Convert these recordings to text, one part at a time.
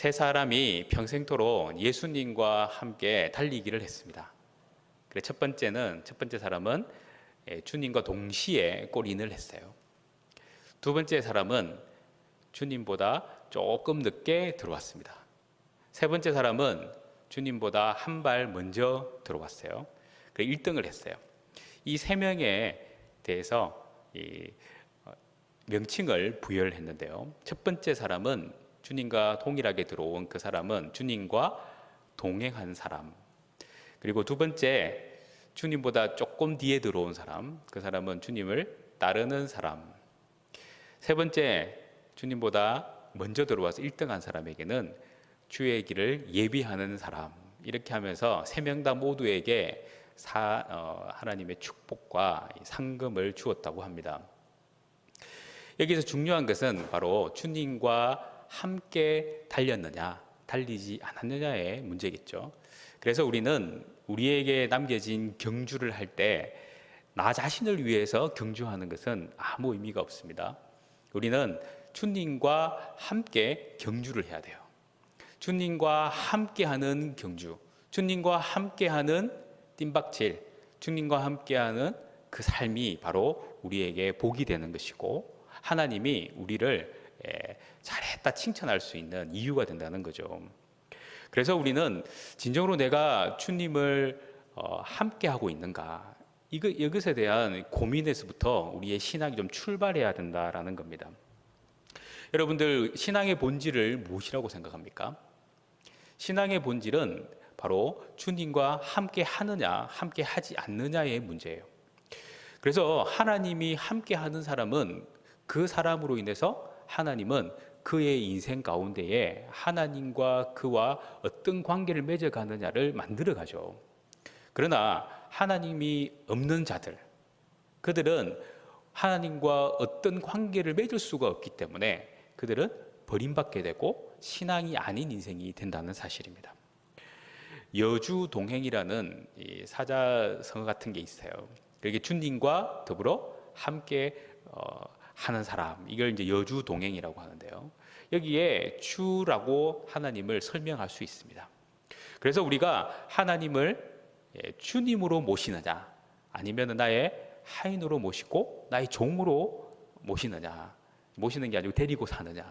세 사람이 평생토록 예수님과 함께 달리기를 했습니다. 그래 첫 번째 사람은 주님과 동시에 골인을 했어요. 두 번째 사람은 주님보다 조금 늦게 들어왔습니다. 세 번째 사람은 주님보다 한 발 먼저 들어왔어요. 그래 1등을 했어요. 이 세 명에 대해서 명칭을 부여를 했는데요. 첫 번째 사람은 주님과 동일하게 들어온 그 사람은 주님과 동행한 사람. 그리고 두 번째 주님보다 조금 뒤에 들어온 사람, 그 사람은 주님을 따르는 사람. 세 번째 주님보다 먼저 들어와서 1등한 사람에게는 주의 길을 예비하는 사람. 이렇게 하면서 세 명 다 모두에게 하나님의 축복과 상금을 주었다고 합니다. 여기서 중요한 것은 바로 주님과 함께 달렸느냐, 달리지 않았느냐의 문제겠죠. 그래서 우리는 우리에게 남겨진 경주를 할 때 나 자신을 위해서 경주하는 것은 아무 의미가 없습니다. 우리는 주님과 함께 경주를 해야 돼요. 주님과 함께하는 경주, 주님과 함께하는 뜀박질, 주님과 함께하는 그 삶이 바로 우리에게 복이 되는 것이고 하나님이 우리를 잘했다 칭찬할 수 있는 이유가 된다는 거죠. 그래서 우리는 진정으로 내가 주님을 함께하고 있는가, 이것에 대한 고민에서부터 우리의 신앙이 좀 출발해야 된다라는 겁니다. 여러분들 신앙의 본질을 무엇이라고 생각합니까? 신앙의 본질은 바로 주님과 함께 하느냐 함께 하지 않느냐의 문제예요. 그래서 하나님이 함께 하는 사람은 그 사람으로 인해서 하나님은 그의 인생 가운데에 하나님과 그와 어떤 관계를 맺어가느냐를 만들어가죠. 그러나 하나님이 없는 자들, 그들은 하나님과 어떤 관계를 맺을 수가 없기 때문에 그들은 버림받게 되고 신앙이 아닌 인생이 된다는 사실입니다. 여주동행이라는 사자성어 같은 게 있어요. 이게 주님과 더불어 함께 하는 사람, 이걸 이제 여주동행이라고 하는데요. 여기에 주라고 하나님을 설명할 수 있습니다. 그래서 우리가 하나님을 주님으로 모시느냐, 아니면 나의 하인으로 모시고 나의 종으로 모시느냐, 모시는 게 아니고 데리고 사느냐.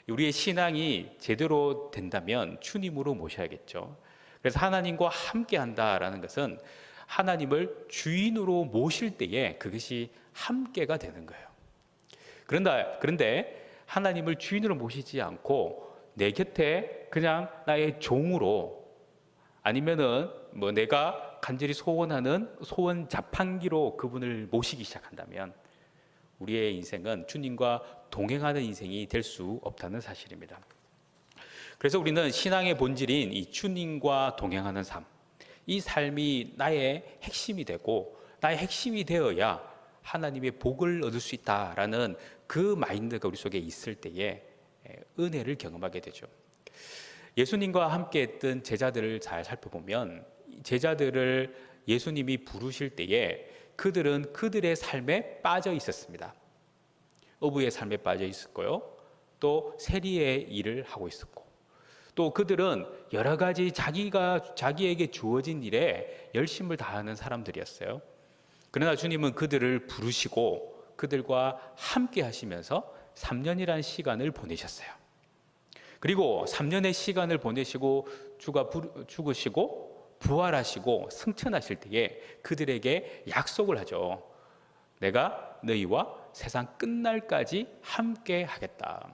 우리의 신앙이 제대로 된다면 주님으로 모셔야겠죠. 그래서 하나님과 함께 한다라는 것은 하나님을 주인으로 모실 때에 그것이 함께가 되는 거예요. 그런데 하나님을 주인으로 모시지 않고 내 곁에 그냥 나의 종으로, 아니면은 내가 간절히 소원하는 소원 자판기로 그분을 모시기 시작한다면 우리의 인생은 주님과 동행하는 인생이 될 수 없다는 사실입니다. 그래서 우리는 신앙의 본질인 이 주님과 동행하는 삶, 이 삶이 나의 핵심이 되고 나의 핵심이 되어야 하나님의 복을 얻을 수 있다라는 그 마인드가 우리 속에 있을 때에 은혜를 경험하게 되죠. 예수님과 함께 했던 제자들을 잘 살펴보면 제자들을 예수님이 부르실 때에 그들은 그들의 삶에 빠져 있었습니다. 어부의 삶에 빠져 있었고요, 또 세리의 일을 하고 있었고, 또 그들은 여러 가지 자기에게 주어진 일에 열심을 다하는 사람들이었어요. 그러나 주님은 그들을 부르시고 그들과 함께 하시면서 3년이라는 시간을 보내셨어요. 그리고 3년의 시간을 보내시고 주가 죽으시고 부활하시고 승천하실 때에 그들에게 약속을 하죠. 내가 너희와 세상 끝날까지 함께 하겠다.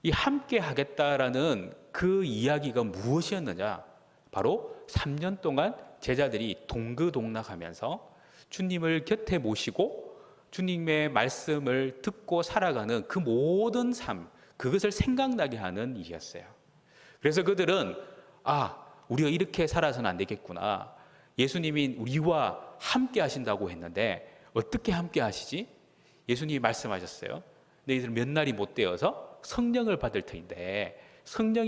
이 함께 하겠다라는 그 이야기가 무엇이었느냐? 바로 3년 동안 제자들이 동거동락하면서 주님을 곁에 모시고 주님의 말씀을 듣고 살아가는 그 모든 삶, 그것을 생각나게 하는 일이었어요. 그래서 그들은 우리가 이렇게 살아서는 안 되겠구나. 예수님이 우리와 함께 하신다고 했는데 어떻게 함께 하시지? 예수님이 말씀하셨어요. 너희들 몇 날이 못 되어서 성령을 받을 터인데 성령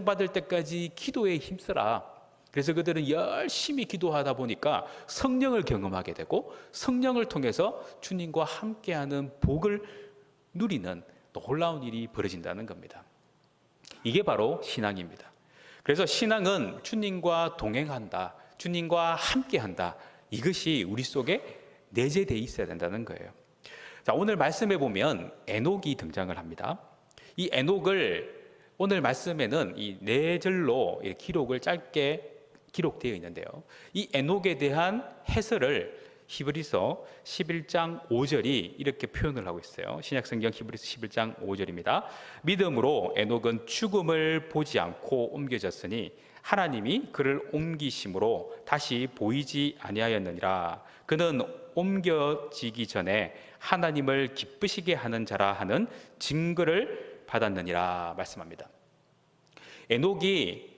받을 때까지 기도에 힘쓰라. 그래서 그들은 열심히 기도하다 보니까 성령을 경험하게 되고 성령을 통해서 주님과 함께하는 복을 누리는 놀라운 일이 벌어진다는 겁니다. 이게 바로 신앙입니다. 그래서 신앙은 주님과 동행한다, 주님과 함께한다. 이것이 우리 속에 내재되어 있어야 된다는 거예요. 자, 오늘 말씀에 보면 에녹이 등장을 합니다. 이 에녹을 오늘 말씀에는 이 네 절로 기록을 짧게 기록되어 있는데요. 이 에녹에 대한 해설을 히브리서 11장 5절이 이렇게 표현을 하고 있어요. 신약성경 히브리서 11장 5절입니다. 믿음으로 에녹은 죽음을 보지 않고 옮겨졌으니 하나님이 그를 옮기심으로 다시 보이지 아니하였느니라. 그는 옮겨지기 전에 하나님을 기쁘시게 하는 자라 하는 증거를 받았느니라 말씀합니다. 에녹이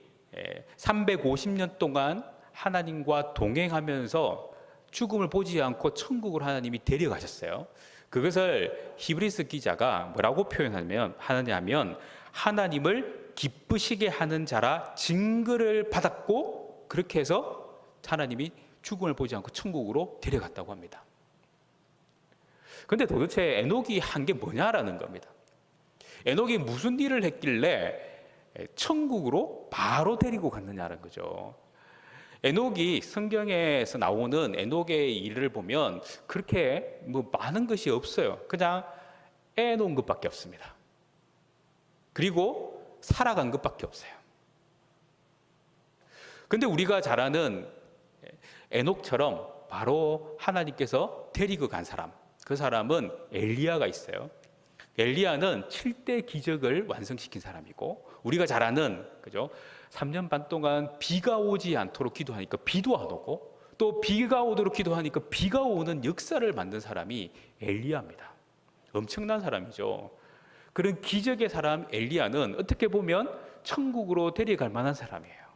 350년 동안 하나님과 동행하면서 죽음을 보지 않고 천국으로 하나님이 데려가셨어요. 그것을 히브리서 기자가 뭐라고 표현하냐면 하나님을 기쁘시게 하는 자라 증거를 받았고, 그렇게 해서 하나님이 죽음을 보지 않고 천국으로 데려갔다고 합니다. 그런데 도대체 에녹이 한 게 뭐냐라는 겁니다. 에녹이 무슨 일을 했길래 천국으로 바로 데리고 갔느냐는 거죠. 에녹이 성경에서 나오는 에녹의 일을 보면 그렇게 많은 것이 없어요. 그냥 애 놓은 것밖에 없습니다. 그리고 살아간 것밖에 없어요. 근데 우리가 잘 아는 에녹처럼 바로 하나님께서 데리고 간 사람, 그 사람은 엘리야가 있어요. 엘리야는 7대 기적을 완성시킨 사람이고, 우리가 잘 아는, 그죠? 3년 반 동안 비가 오지 않도록 기도하니까 비도 안 오고, 또 비가 오도록 기도하니까 비가 오는 역사를 만든 사람이 엘리야입니다. 엄청난 사람이죠. 그런 기적의 사람 엘리야는 어떻게 보면 천국으로 데려갈 만한 사람이에요.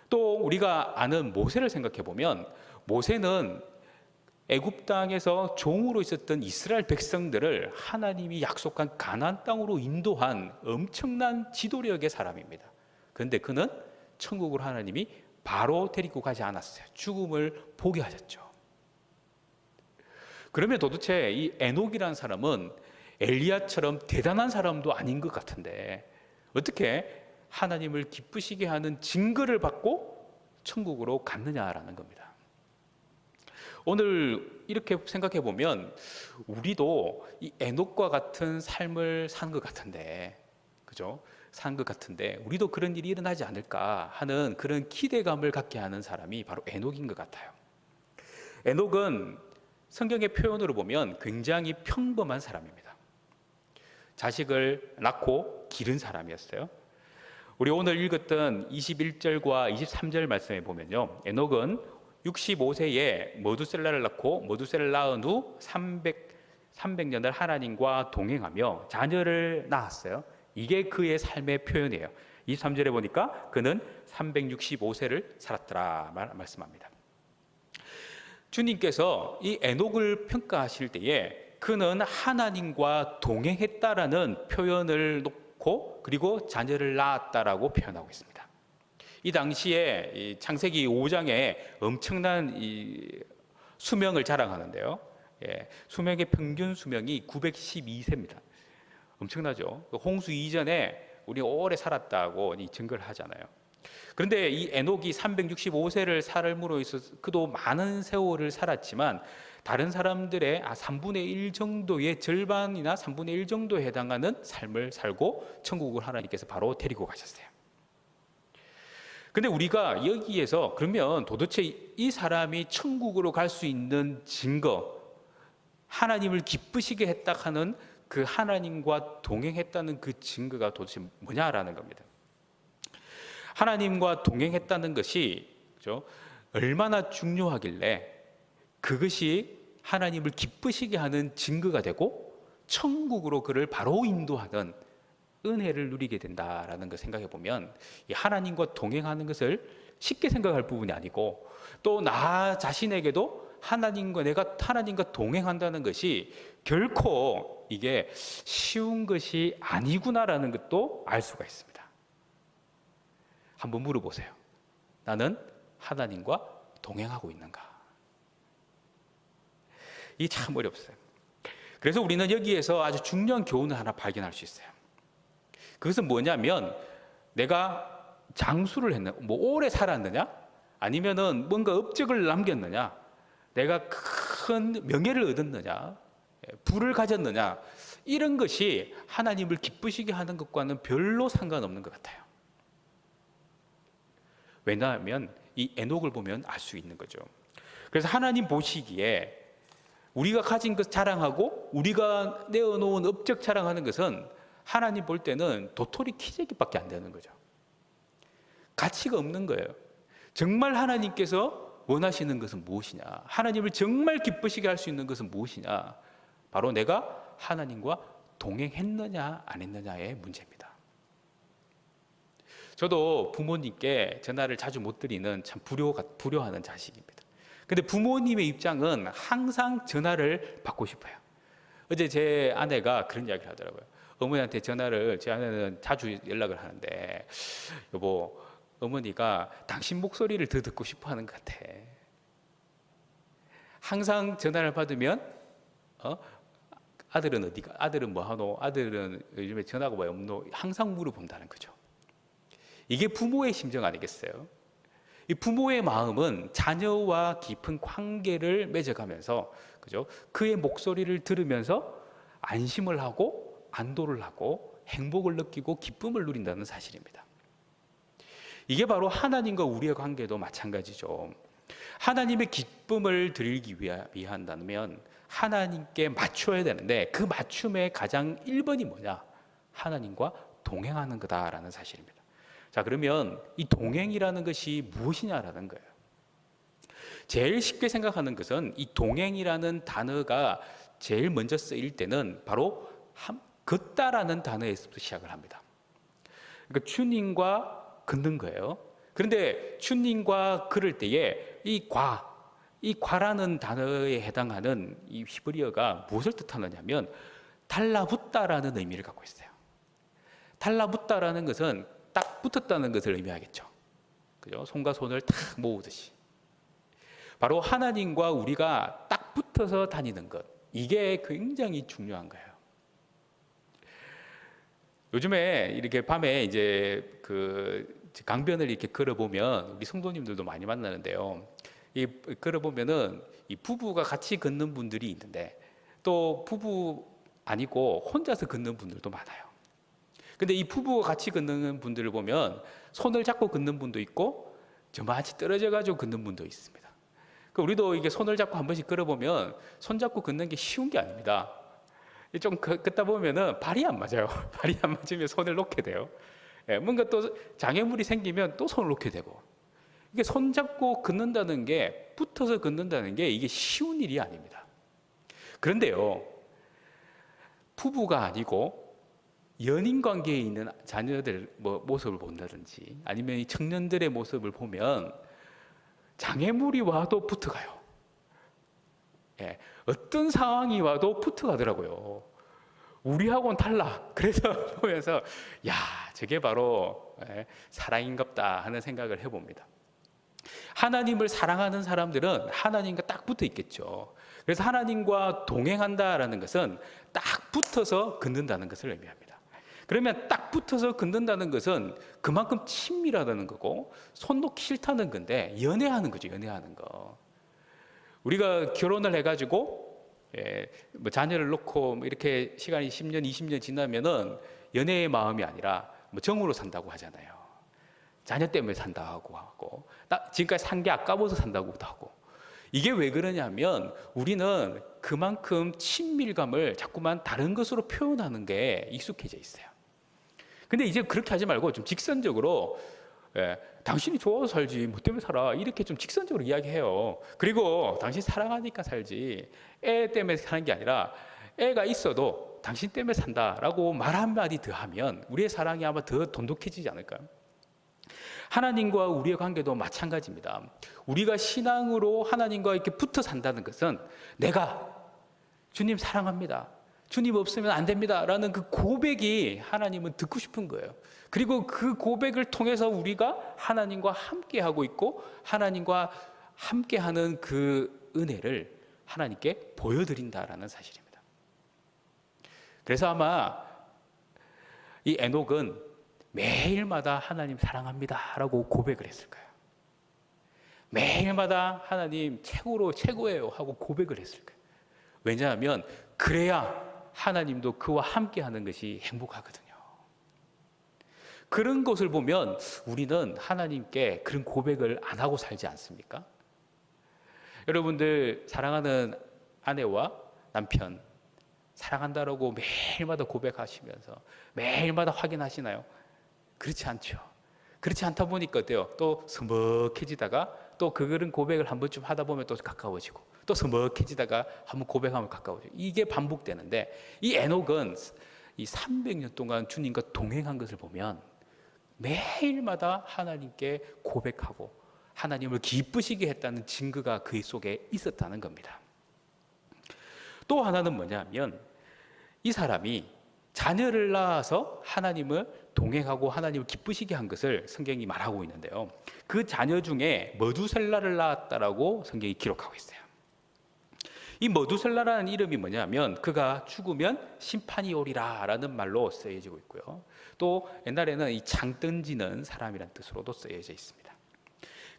또 우리가 아는 모세를 생각해 보면, 모세는 애굽 땅에서 종으로 있었던 이스라엘 백성들을 하나님이 약속한 가나안 땅으로 인도한 엄청난 지도력의 사람입니다. 그런데 그는 천국으로 하나님이 바로 데리고 가지 않았어요. 죽음을 보게 하셨죠. 그러면 도대체 이 에녹이라는 사람은 엘리야처럼 대단한 사람도 아닌 것 같은데 어떻게 하나님을 기쁘시게 하는 증거를 받고 천국으로 갔느냐라는 겁니다. 오늘 이렇게 생각해 보면 우리도 이 에녹과 같은 삶을 산 것 같은데, 그죠? 산 것 같은데 우리도 그런 일이 일어나지 않을까 하는 그런 기대감을 갖게 하는 사람이 바로 에녹인 것 같아요. 에녹은 성경의 표현으로 보면 굉장히 평범한 사람입니다. 자식을 낳고 기른 사람이었어요. 우리 오늘 읽었던 21절과 23절 말씀에 보면요, 에녹은 65세에 머두셀라를 낳고 머두셀라를 낳은 후 300년을 하나님과 동행하며 자녀를 낳았어요. 이게 그의 삶의 표현이에요. 23절에 보니까 그는 365세를 살았더라 말씀합니다. 주님께서 이 에녹을 평가하실 때에 그는 하나님과 동행했다라는 표현을 놓고, 그리고 자녀를 낳았다라고 표현하고 있습니다. 이 당시에 이 창세기 5장에 엄청난 이 수명을 자랑하는데요. 수명의 평균 수명이 912세입니다. 엄청나죠. 홍수 이전에 우리 오래 살았다고 증거를 하잖아요. 그런데 이 에녹이 365세를 삶으로 있어서 그도 많은 세월을 살았지만 다른 사람들의 3분의 1 정도의 절반이나 3분의 1 정도에 해당하는 삶을 살고 천국을 하나님께서 바로 데리고 가셨어요. 근데 우리가 여기에서 그러면 도대체 이 사람이 천국으로 갈 수 있는 증거, 하나님을 기쁘시게 했다 하는 그 하나님과 동행했다는 그 증거가 도대체 뭐냐라는 겁니다. 하나님과 동행했다는 것이, 그렇죠? 얼마나 중요하길래 그것이 하나님을 기쁘시게 하는 증거가 되고 천국으로 그를 바로 인도하는 은혜를 누리게 된다라는 걸 생각해 보면, 이 하나님과 동행하는 것을 쉽게 생각할 부분이 아니고, 또 나 자신에게도 내가 하나님과 동행한다는 것이 결코 이게 쉬운 것이 아니구나라는 것도 알 수가 있습니다. 한번 물어보세요. 나는 하나님과 동행하고 있는가? 이게 참 어렵어요. 그래서 우리는 여기에서 아주 중요한 교훈을 하나 발견할 수 있어요. 그것은 뭐냐면 내가 장수를 했느냐, 뭐 오래 살았느냐, 아니면은 뭔가 업적을 남겼느냐, 내가 큰 명예를 얻었느냐, 부를 가졌느냐, 이런 것이 하나님을 기쁘시게 하는 것과는 별로 상관없는 것 같아요. 왜냐하면 이 에녹을 보면 알 수 있는 거죠. 그래서 하나님 보시기에 우리가 가진 것 자랑하고 우리가 내어놓은 업적 자랑하는 것은 하나님 볼 때는 도토리 키재기밖에 안 되는 거죠. 가치가 없는 거예요. 정말 하나님께서 원하시는 것은 무엇이냐, 하나님을 정말 기쁘시게 할 수 있는 것은 무엇이냐, 바로 내가 하나님과 동행했느냐 안 했느냐의 문제입니다. 저도 부모님께 전화를 자주 못 드리는 참 불효하는 자식입니다. 근데 부모님의 입장은 항상 전화를 받고 싶어요. 어제 제 아내가 그런 이야기를 하더라고요. 어머니한테 전화를, 제 아내는 자주 연락을 하는데, 여보, 어머니가 당신 목소리를 더 듣고 싶어 하는 것 같아. 항상 전화를 받으면 아들은 어디가? 아들은 뭐 하노? 아들은 요즘에 전화가 왜 없노? 항상 물어본다는 거죠. 이게 부모의 심정 아니겠어요? 이 부모의 마음은 자녀와 깊은 관계를 맺어가면서, 그죠? 그의 목소리를 들으면서 안심을 하고 안도를 하고 행복을 느끼고 기쁨을 누린다는 사실입니다. 이게 바로 하나님과 우리의 관계도 마찬가지죠. 하나님의 기쁨을 드리기 위한다면 하나님께 맞춰야 되는데, 그 맞춤의 가장 1번이 뭐냐? 하나님과 동행하는 거다라는 사실입니다. 자, 그러면 이 동행이라는 것이 무엇이냐라는 거예요. 제일 쉽게 생각하는 것은 이 동행이라는 단어가 제일 먼저 쓰일 때는 바로 걷다라는 단어에서부터 시작을 합니다. 그러니까 주님과 걷는 거예요. 그런데 주님과 걸을 때에 이 과라는 단어에 해당하는 이 히브리어가 무엇을 뜻하느냐면 달라붙다라는 의미를 갖고 있어요. 달라붙다라는 것은 딱 붙었다는 것을 의미하겠죠. 그죠? 손과 손을 탁 모으듯이. 바로 하나님과 우리가 딱 붙어서 다니는 것. 이게 굉장히 중요한 거예요. 요즘에 이렇게 밤에 이제 그 강변을 이렇게 걸어보면 우리 성도님들도 많이 만나는데요. 이 걸어보면은 이 부부가 같이 걷는 분들이 있는데, 또 부부 아니고 혼자서 걷는 분들도 많아요. 근데 이 부부가 같이 걷는 분들을 보면 손을 잡고 걷는 분도 있고 저만치 떨어져 가지고 걷는 분도 있습니다. 우리도 이게 손을 잡고 한 번씩 걸어보면 손 잡고 걷는 게 쉬운 게 아닙니다. 좀 걷다 보면은 발이 안 맞아요. 발이 안 맞으면 손을 놓게 돼요. 뭔가 또 장애물이 생기면 또 손을 놓게 되고. 이게 손 잡고 걷는다는 게, 붙어서 걷는다는 게 이게 쉬운 일이 아닙니다. 그런데요, 부부가 아니고 연인 관계에 있는 자녀들 모습을 본다든지 아니면 이 청년들의 모습을 보면 장애물이 와도 붙어가요. 어떤 상황이 와도 붙어가더라고요. 우리하고는 달라. 그래서 보면서 야, 저게 바로 사랑인갑다 하는 생각을 해봅니다. 하나님을 사랑하는 사람들은 하나님과 딱 붙어 있겠죠. 그래서 하나님과 동행한다라는 것은 딱 붙어서 걷는다는 것을 의미합니다. 그러면 딱 붙어서 걷는다는 것은 그만큼 친밀하다는 거고, 손 놓기 싫다는 건데 연애하는 거죠. 연애하는 거. 우리가 결혼을 해가지고 뭐 자녀를 놓고 이렇게 시간이 10년, 20년 지나면은 연애의 마음이 아니라 뭐 정으로 산다고 하잖아요. 자녀 때문에 산다고 하고, 지금까지 산 게 아까워서 산다고도 하고. 이게 왜 그러냐면 우리는 그만큼 친밀감을 자꾸만 다른 것으로 표현하는 게 익숙해져 있어요. 근데 이제 그렇게 하지 말고 좀 직선적으로 당신이 좋아서 살지 뭐 때문에 살아, 이렇게 좀 직선적으로 이야기해요. 그리고 당신 사랑하니까 살지 애 때문에 사는 게 아니라 애가 있어도 당신 때문에 산다라고 말 한마디 더 하면 우리의 사랑이 아마 더 돈독해지지 않을까요? 하나님과 우리의 관계도 마찬가지입니다. 우리가 신앙으로 하나님과 이렇게 붙어 산다는 것은 내가 주님 사랑합니다, 주님 없으면 안 됩니다 라는 그 고백이 하나님은 듣고 싶은 거예요. 그리고 그 고백을 통해서 우리가 하나님과 함께하고 있고 하나님과 함께하는 그 은혜를 하나님께 보여드린다라는 사실입니다. 그래서 아마 이 에녹은 매일마다 하나님 사랑합니다라고 고백을 했을까요? 매일마다 하나님 최고예요 하고 고백을 했을까요? 왜냐하면 그래야 하나님도 그와 함께하는 것이 행복하거든요. 그런 것을 보면 우리는 하나님께 그런 고백을 안 하고 살지 않습니까? 여러분들 사랑하는 아내와 남편 사랑한다라고 매일마다 고백하시면서 매일마다 확인하시나요? 그렇지 않죠. 그렇지 않다 보니까 어때요? 또 서먹해지다가 또 그런 고백을 한 번쯤 하다 보면 또 가까워지고 또 서먹해지다가 한번 고백하면 가까워지고 이게 반복되는데 이 에녹은 이 300년 동안 주님과 동행한 것을 보면 매일마다 하나님께 고백하고 하나님을 기쁘시게 했다는 증거가 그 속에 있었다는 겁니다. 또 하나는 뭐냐면 이 사람이 자녀를 낳아서 하나님을 동행하고 하나님을 기쁘시게 한 것을 성경이 말하고 있는데요. 그 자녀 중에 머두셀라를 낳았다라고 성경이 기록하고 있어요. 이 머두셀라라는 이름이 뭐냐면 그가 죽으면 심판이 오리라라는 말로 쓰여지고 있고요. 또 옛날에는 이 장 던지는 사람이라는 뜻으로도 쓰여져 있습니다.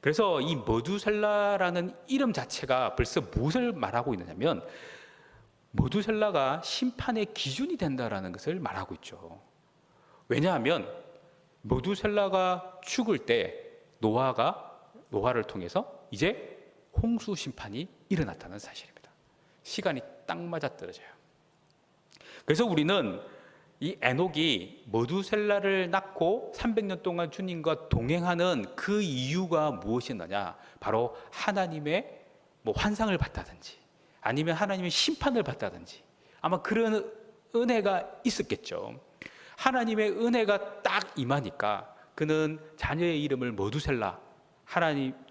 그래서 이 머두셀라라는 이름 자체가 벌써 무엇을 말하고 있느냐면 머두셀라가 심판의 기준이 된다라는 것을 말하고 있죠. 왜냐하면 머두셀라가 죽을 때 노아를 통해서 이제 홍수 심판이 일어났다는 사실입니다. 시간이 딱 맞아떨어져요. 그래서 우리는 이 에녹이 머두셀라를 낳고 300년 동안 주님과 동행하는 그 이유가 무엇이었느냐? 바로 하나님의 환상을 봤다든지 아니면 하나님의 심판을 받다든지 아마 그런 은혜가 있었겠죠. 하나님의 은혜가 딱 임하니까 그는 자녀의 이름을 머두셀라,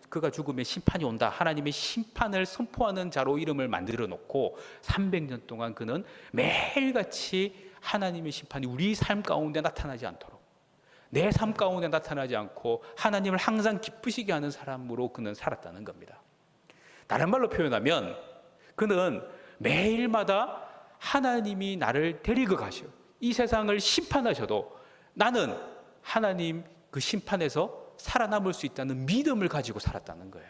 그가 죽으면 심판이 온다, 하나님의 심판을 선포하는 자로 이름을 만들어 놓고 300년 동안 그는 매일같이 하나님의 심판이 우리 삶 가운데 나타나지 않도록 내 삶 가운데 나타나지 않고 하나님을 항상 기쁘시게 하는 사람으로 그는 살았다는 겁니다. 다른 말로 표현하면 그는 매일마다 하나님이 나를 데리고 가셔 이 세상을 심판하셔도 나는 하나님 그 심판에서 살아남을 수 있다는 믿음을 가지고 살았다는 거예요.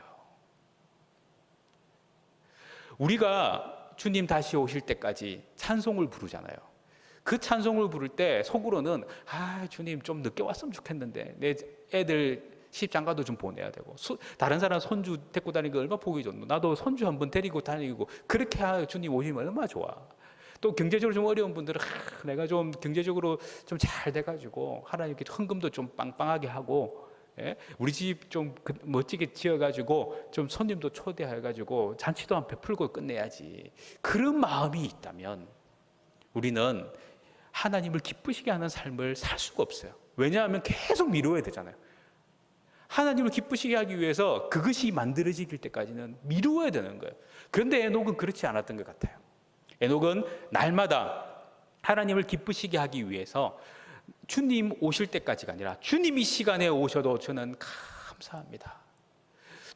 우리가 주님 다시 오실 때까지 찬송을 부르잖아요. 그 찬송을 부를 때 속으로는 주님 좀 늦게 왔으면 좋겠는데 내 애들 시집장가도 좀 보내야 되고 다른 사람 손주 데리고 다니는 거 얼마나 보기 좋노. 나도 손주 한번 데리고 다니고 그렇게 주님 오시면 얼마나 좋아. 또 경제적으로 좀 어려운 분들은 내가 좀 경제적으로 좀 잘 돼가지고 하나님께 헌금도 좀 빵빵하게 하고 우리 집 좀 멋지게 지어가지고 좀 손님도 초대해가지고 잔치도 한 베풀고 끝내야지. 그런 마음이 있다면 우리는 하나님을 기쁘시게 하는 삶을 살 수가 없어요. 왜냐하면 계속 미루어야 되잖아요. 하나님을 기쁘시게 하기 위해서 그것이 만들어지길 때까지는 미루어야 되는 거예요. 그런데 에녹은 그렇지 않았던 것 같아요. 에녹은 날마다 하나님을 기쁘시게 하기 위해서 주님 오실 때까지가 아니라 주님이 시간에 오셔도 저는 감사합니다.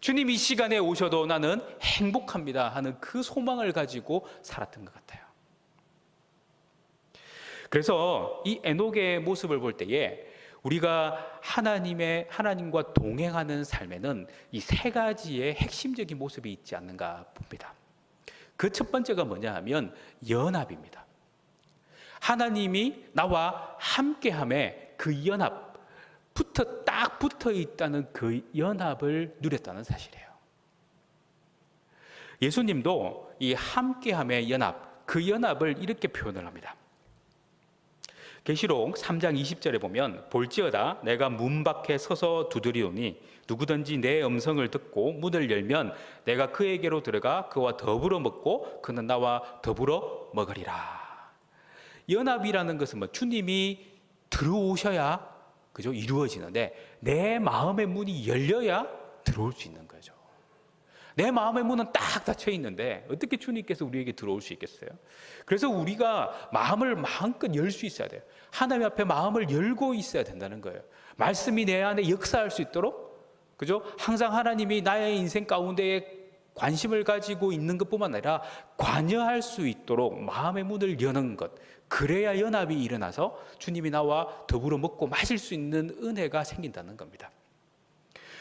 주님이 시간에 오셔도 나는 행복합니다 하는 그 소망을 가지고 살았던 것 같아요. 그래서 이 에녹의 모습을 볼 때에 우리가 하나님과 동행하는 삶에는 이 세 가지의 핵심적인 모습이 있지 않는가 봅니다. 그 첫 번째가 뭐냐 하면 연합입니다. 하나님이 나와 함께함에 그 연합, 딱 붙어 있다는 그 연합을 누렸다는 사실이에요. 예수님도 이 함께함의 연합, 그 연합을 이렇게 표현을 합니다. 계시록 3장 20절에 보면 볼지어다 내가 문 밖에 서서 두드리오니 누구든지 내 음성을 듣고 문을 열면 내가 그에게로 들어가 그와 더불어 먹고 그는 나와 더불어 먹으리라. 연합이라는 것은 주님이 들어오셔야 그죠? 이루어지는데 내 마음의 문이 열려야 들어올 수 있는 거죠. 내 마음의 문은 딱 닫혀 있는데 어떻게 주님께서 우리에게 들어올 수 있겠어요? 그래서 우리가 마음을 마음껏 열 수 있어야 돼요. 하나님 앞에 마음을 열고 있어야 된다는 거예요. 말씀이 내 안에 역사할 수 있도록, 그죠? 항상 하나님이 나의 인생 가운데에 관심을 가지고 있는 것뿐만 아니라 관여할 수 있도록 마음의 문을 여는 것, 그래야 연합이 일어나서 주님이 나와 더불어 먹고 마실 수 있는 은혜가 생긴다는 겁니다.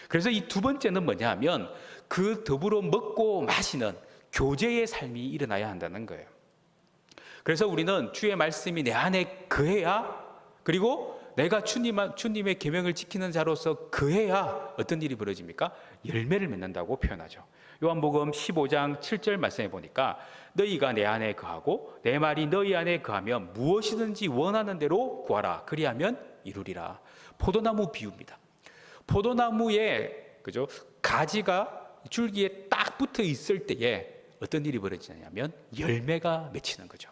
그래서 이 두 번째는 뭐냐 하면 그 더불어 먹고 마시는 교제의 삶이 일어나야 한다는 거예요. 그래서 우리는 주의 말씀이 내 안에 거해야, 그리고 내가 주님의 계명을 지키는 자로서 거해야 어떤 일이 벌어집니까? 열매를 맺는다고 표현하죠. 요한복음 15장 7절 말씀해 보니까 너희가 내 안에 거하고 내 말이 너희 안에 거하면 무엇이든지 원하는 대로 구하라. 그리하면 이루리라. 포도나무 비유입니다. 포도나무에 그죠? 가지가 줄기에 딱 붙어 있을 때에 어떤 일이 벌어지냐면 열매가 맺히는 거죠.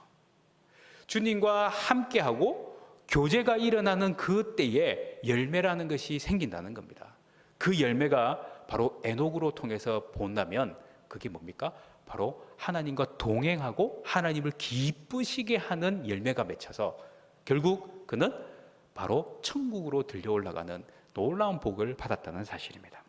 주님과 함께하고 교제가 일어나는 그 때에 열매라는 것이 생긴다는 겁니다. 그 열매가 바로 에녹으로 통해서 본다면 그게 뭡니까? 바로 하나님과 동행하고 하나님을 기쁘시게 하는 열매가 맺혀서 결국 그는 바로 천국으로 들려 올라가는 놀라운 복을 받았다는 사실입니다.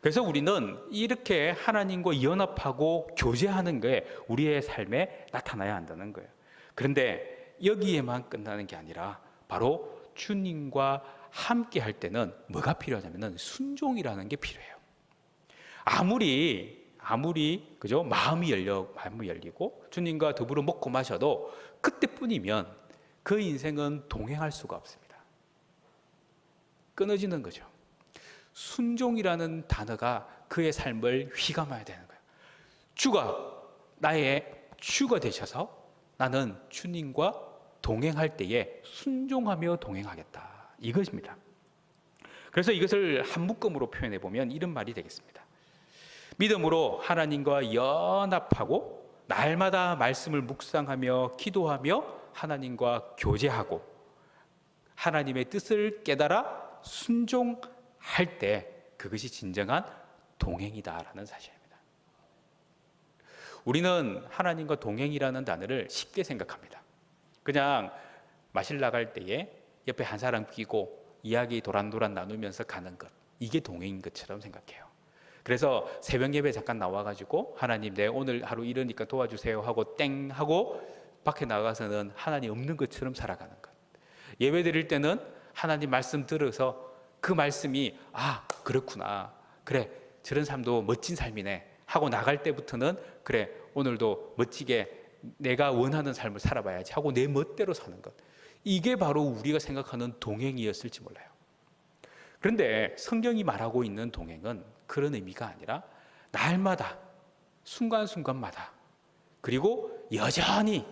그래서 우리는 이렇게 하나님과 연합하고 교제하는 게 우리의 삶에 나타나야 한다는 거예요. 그런데 여기에만 끝나는 게 아니라 바로 주님과 함께 할 때는 뭐가 필요하냐면 순종이라는 게 필요해요. 아무리 그죠? 마음이 열리고 주님과 더불어 먹고 마셔도 그때뿐이면 그 인생은 동행할 수가 없습니다. 끊어지는 거죠. 순종이라는 단어가 그의 삶을 휘감아야 되는 거예요. 주가 나의 주가 되셔서 나는 주님과 동행할 때에 순종하며 동행하겠다. 이것입니다. 그래서 이것을 한 묶음으로 표현해 보면 이런 말이 되겠습니다. 믿음으로 하나님과 연합하고 날마다 말씀을 묵상하며 기도하며 하나님과 교제하고 하나님의 뜻을 깨달아 순종할 때 그것이 진정한 동행이다라는 사실입니다. 우리는 하나님과 동행이라는 단어를 쉽게 생각합니다. 그냥 마실 나갈 때에 옆에 한 사람 끼고 이야기 도란도란 나누면서 가는 것, 이게 동행인 것처럼 생각해요. 그래서 새벽 예배 잠깐 나와가지고 하나님 내 오늘 하루 이러니까 도와주세요 하고 땡 하고 밖에 나가서는 하나님 없는 것처럼 살아가는 것. 예배 드릴 때는 하나님 말씀 들어서 그 말씀이 그렇구나, 그래 저런 삶도 멋진 삶이네 하고 나갈 때부터는 그래 오늘도 멋지게 내가 원하는 삶을 살아봐야지 하고 내 멋대로 사는 것, 이게 바로 우리가 생각하는 동행이었을지 몰라요. 그런데 성경이 말하고 있는 동행은 그런 의미가 아니라 날마다 순간순간마다 그리고 여전히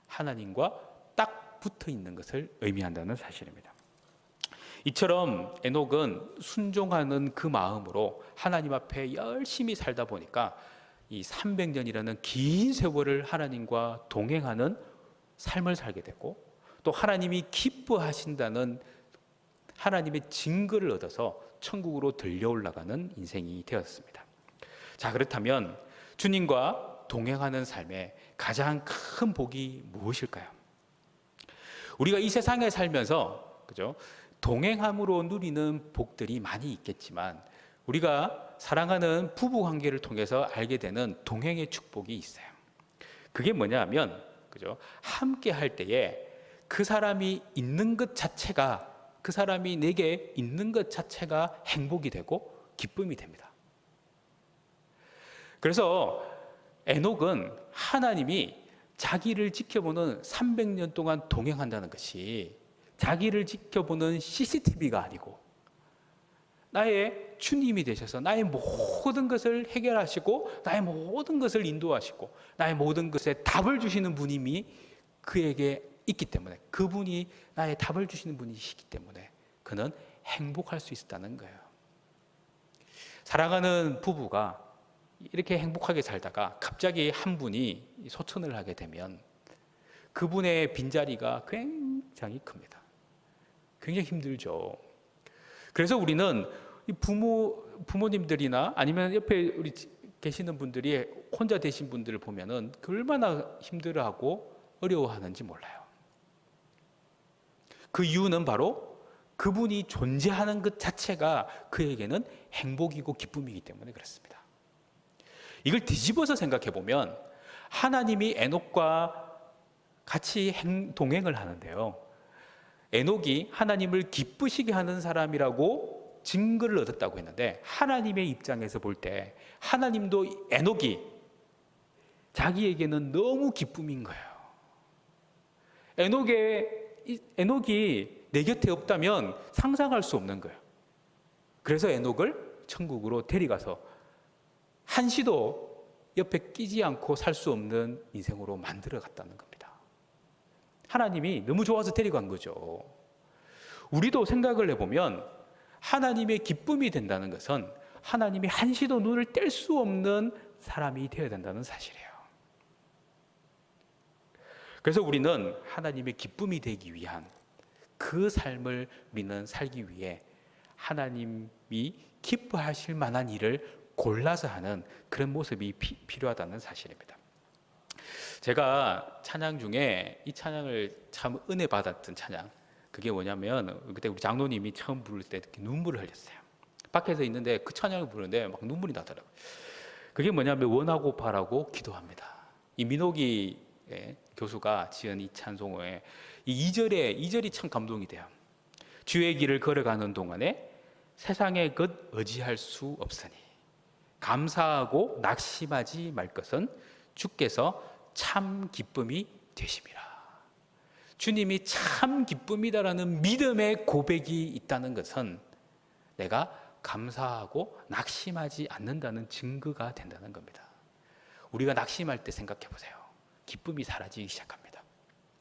하나님과 딱 붙어 있는 것을 의미한다는 사실입니다. 이처럼 에녹은 순종하는 그 마음으로 하나님 앞에 열심히 살다 보니까 이 300년이라는 긴 세월을 하나님과 동행하는 삶을 살게 됐고 또 하나님이 기뻐하신다는 하나님의 증거를 얻어서 천국으로 들려 올라가는 인생이 되었습니다. 자, 그렇다면 주님과 동행하는 삶의 가장 큰 복이 무엇일까요? 우리가 이 세상에 살면서 그죠? 동행함으로 누리는 복들이 많이 있겠지만 우리가 사랑하는 부부 관계를 통해서 알게 되는 동행의 축복이 있어요. 그게 뭐냐면 그죠? 함께 할 때에 그 사람이 있는 것 자체가, 그 사람이 내게 있는 것 자체가 행복이 되고 기쁨이 됩니다. 그래서 에녹은 하나님이 자기를 지켜보는 300년 동안 동행한다는 것이 자기를 지켜보는 CCTV가 아니고 나의 주님이 되셔서 나의 모든 것을 해결하시고 나의 모든 것을 인도하시고 나의 모든 것에 답을 주시는 분이 그에게 있기 때문에, 그분이 나의 답을 주시는 분이시기 때문에 그는 행복할 수 있다는 거예요. 사랑하는 부부가 이렇게 행복하게 살다가 갑자기 한 분이 소천을 하게 되면 그분의 빈자리가 굉장히 큽니다. 굉장히 힘들죠. 그래서 우리는 부모님들이나 아니면 옆에 우리 계시는 분들이 혼자 되신 분들을 보면은 얼마나 힘들어하고 어려워하는지 몰라요. 그 이유는 바로 그분이 존재하는 것 자체가 그에게는 행복이고 기쁨이기 때문에 그렇습니다. 이걸 뒤집어서 생각해 보면 하나님이 에녹과 같이 동행을 하는데요. 에녹이 하나님을 기쁘시게 하는 사람이라고 증거를 얻었다고 했는데, 하나님의 입장에서 볼 때 하나님도 에녹이 자기에게는 너무 기쁨인 거예요. 에녹이 내 곁에 없다면 상상할 수 없는 거예요. 그래서 에녹을 천국으로 데려가서 한시도 옆에 끼지 않고 살 수 없는 인생으로 만들어 갔다는 겁니다. 하나님이 너무 좋아서 데려간 거죠. 우리도 생각을 해보면 하나님의 기쁨이 된다는 것은 하나님이 한시도 눈을 뗄 수 없는 사람이 되어야 된다는 사실이에요. 그래서 우리는 하나님의 기쁨이 되기 위한 그 삶을 우리는 살기 위해 하나님이 기뻐하실 만한 일을 골라서 하는 그런 모습이 필요하다는 사실입니다. 제가 찬양 중에 이 찬양을 참 은혜 받았던 찬양, 그게 뭐냐면 그때 우리 장로님이 처음 부를 때 이렇게 눈물을 흘렸어요. 밖에서 있는데 그 찬양을 부르는데 막 눈물이 나더라고요. 그게 뭐냐면 원하고 바라고 기도합니다. 이 민옥이 교수가 지은 이 찬송의 이 2절이 참 감동이 돼요. 주의 길을 걸어가는 동안에 세상의 것 의지할 수 없으니 감사하고 낙심하지 말 것은 주께서 참 기쁨이 되심이라. 주님이 참 기쁨이다라는 믿음의 고백이 있다는 것은 내가 감사하고 낙심하지 않는다는 증거가 된다는 겁니다. 우리가 낙심할 때 생각해 보세요. 기쁨이 사라지기 시작합니다.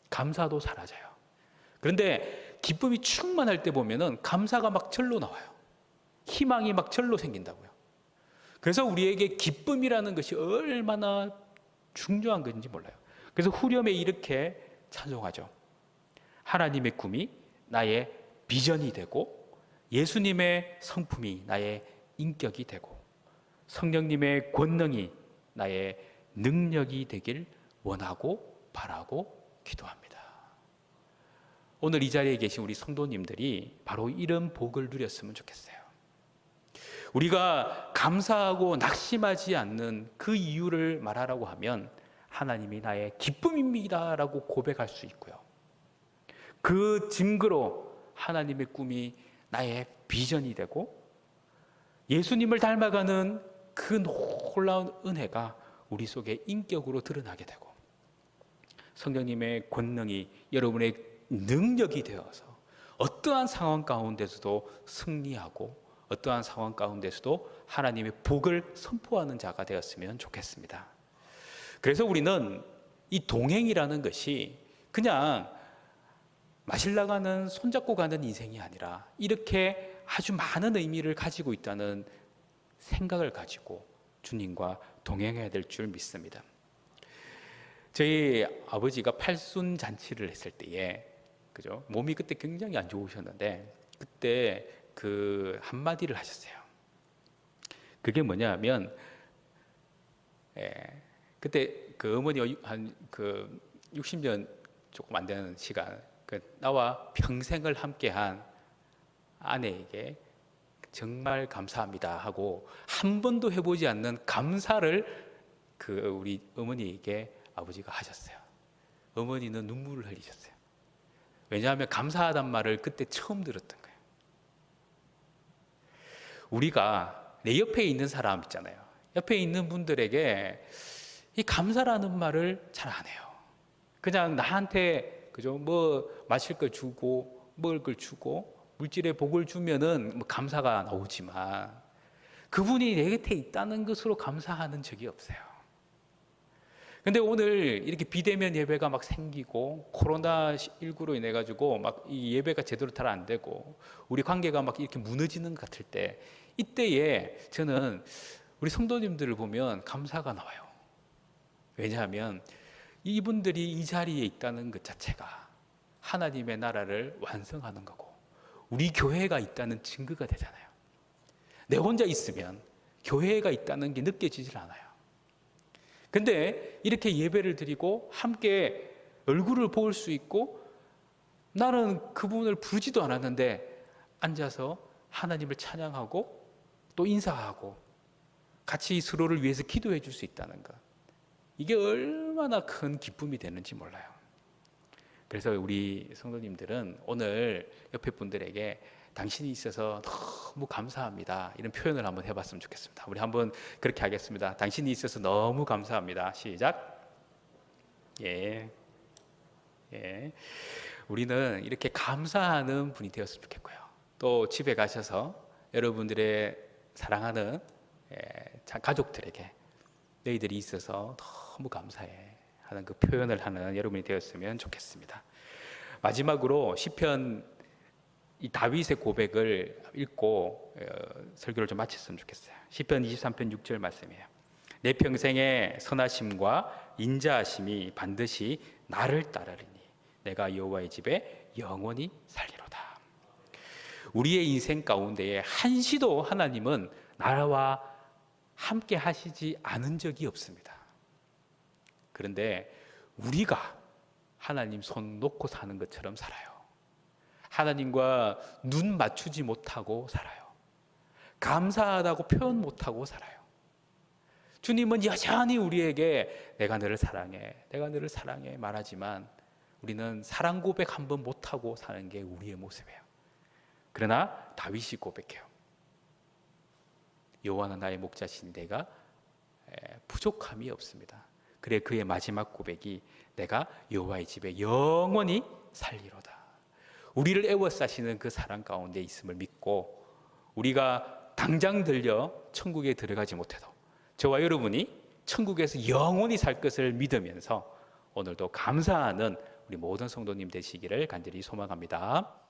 감사도 사라져요. 그런데 기쁨이 충만할 때 보면은 감사가 막 절로 나와요. 희망이 막 절로 생긴다고요. 그래서 우리에게 기쁨이라는 것이 얼마나 중요한 건지 몰라요. 그래서 후렴에 이렇게 찬송하죠. 하나님의 꿈이 나의 비전이 되고 예수님의 성품이 나의 인격이 되고 성령님의 권능이 나의 능력이 되길 원하고 바라고 기도합니다. 오늘 이 자리에 계신 우리 성도님들이 바로 이런 복을 누렸으면 좋겠어요. 우리가 감사하고 낙심하지 않는 그 이유를 말하라고 하면 하나님이 나의 기쁨입니다라고 고백할 수 있고요. 그 증거로 하나님의 꿈이 나의 비전이 되고 예수님을 닮아가는 그 놀라운 은혜가 우리 속에 인격으로 드러나게 되고 성령님의 권능이 여러분의 능력이 되어서 어떠한 상황 가운데서도 승리하고 어떠한 상황 가운데서도 하나님의 복을 선포하는 자가 되었으면 좋겠습니다. 그래서 우리는 이 동행이라는 것이 그냥 마실 나가는 손잡고 가는 인생이 아니라 이렇게 아주 많은 의미를 가지고 있다는 생각을 가지고 주님과 동행해야 될 줄 믿습니다. 저희 아버지가 팔순 잔치를 했을 때에 그죠? 몸이 그때 굉장히 안 좋으셨는데 그때 그 한마디를 하셨어요. 그게 뭐냐면 그때 그 어머니 한 그 60년 조금 안 되는 시간 나와 평생을 함께한 아내에게 정말 감사합니다 하고 한 번도 해보지 않는 감사를 그 우리 어머니에게 아버지가 하셨어요. 어머니는 눈물을 흘리셨어요. 왜냐하면 감사하단 말을 그때 처음 들었던 거예요. 우리가 내 옆에 있는 사람 있잖아요. 옆에 있는 분들에게 이 감사라는 말을 잘 안 해요. 그냥 나한테 그죠? 뭐 마실 걸 주고 먹을 걸 주고 물질의 복을 주면은 뭐 감사가 나오지만 그분이 내 곁에 있다는 것으로 감사하는 적이 없어요. 근데 오늘 이렇게 비대면 예배가 막 생기고 코로나19로 인해 가지고 막 이 예배가 제대로 잘 안 되고 우리 관계가 막 이렇게 무너지는 것 같을 때 이때에 저는 우리 성도님들을 보면 감사가 나와요. 왜냐하면 이분들이 이 자리에 있다는 것 자체가 하나님의 나라를 완성하는 거고 우리 교회가 있다는 증거가 되잖아요. 내 혼자 있으면 교회가 있다는 게 느껴지질 않아요. 근데 이렇게 예배를 드리고 함께 얼굴을 볼 수 있고 나는 그분을 부르지도 않았는데 앉아서 하나님을 찬양하고 또 인사하고 같이 서로를 위해서 기도해 줄 수 있다는 것, 이게 얼마나 큰 기쁨이 되는지 몰라요. 그래서 우리 성도님들은 오늘 옆에 분들에게 당신이 있어서 너무 감사합니다, 이런 표현을 한번 해봤으면 좋겠습니다. 우리 한번 그렇게 하겠습니다. 당신이 있어서 너무 감사합니다. 시작. 예. 예. 우리는 이렇게 감사하는 분이 되었으면 좋겠고요. 또 집에 가셔서 여러분들의 사랑하는 가족들에게 너희들이 있어서 너무 감사해 하는 그 표현을 하는 여러분이 되었으면 좋겠습니다. 마지막으로 시편, 이 다윗의 고백을 읽고 설교를 좀 마쳤으면 좋겠어요. 시편 23편 6절 말씀이에요. 내 평생의 선하심과 인자하심이 반드시 나를 따르리니 내가 여호와의 집에 영원히 살리로다. 우리의 인생 가운데에 한시도 하나님은 나와 함께 하시지 않은 적이 없습니다. 그런데 우리가 하나님 손 놓고 사는 것처럼 살아요. 하나님과 눈 맞추지 못하고 살아요. 감사하다고 표현 못하고 살아요. 주님은 여전히 우리에게 내가 너를 사랑해, 내가 너를 사랑해 말하지만 우리는 사랑 고백 한 번 못하고 사는 게 우리의 모습이에요. 그러나 다윗이 고백해요. 여호와는 나의 목자신 내가 부족함이 없습니다. 그래 그의 마지막 고백이 내가 여호와의 집에 영원히 살리로다. 우리를 애워싸시는 그 사랑 가운데 있음을 믿고 우리가 당장 들려 천국에 들어가지 못해도 저와 여러분이 천국에서 영원히 살 것을 믿으면서 오늘도 감사하는 우리 모든 성도님 되시기를 간절히 소망합니다.